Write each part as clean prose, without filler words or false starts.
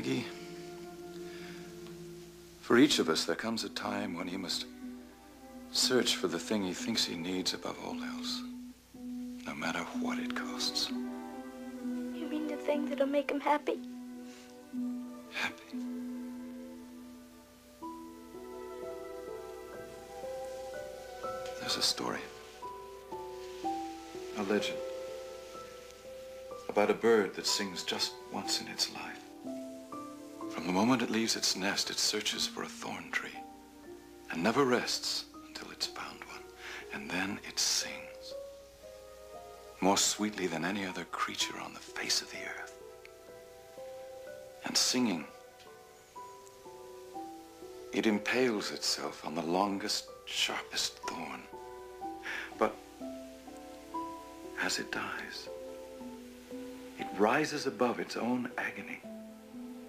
Maggie, for each of us, there comes a time when he must search for the thing he thinks he needs above all else, no matter what it costs. You mean the thing that'll make him happy? Happy? There's a story, a legend, about a bird that sings just once in its life. From the moment it leaves its nest, it searches for a thorn tree and never rests until it's found one. And then it sings more sweetly than any other creature on the face of the earth. And singing, it impales itself on the longest, sharpest thorn. But as it dies, it rises above its own agony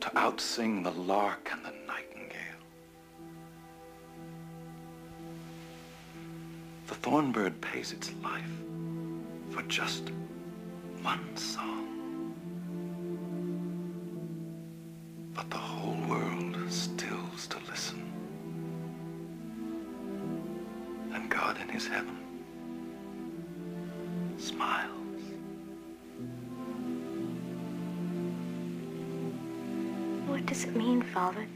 to outsing the lark and the nightingale. The thorn bird pays its life for just one song. But the whole world stills to listen. And God in his heaven smiles. What does it mean, Father?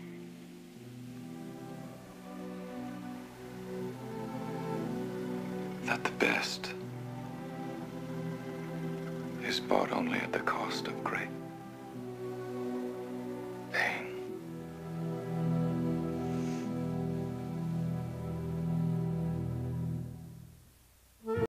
That the best is bought only at the cost of great.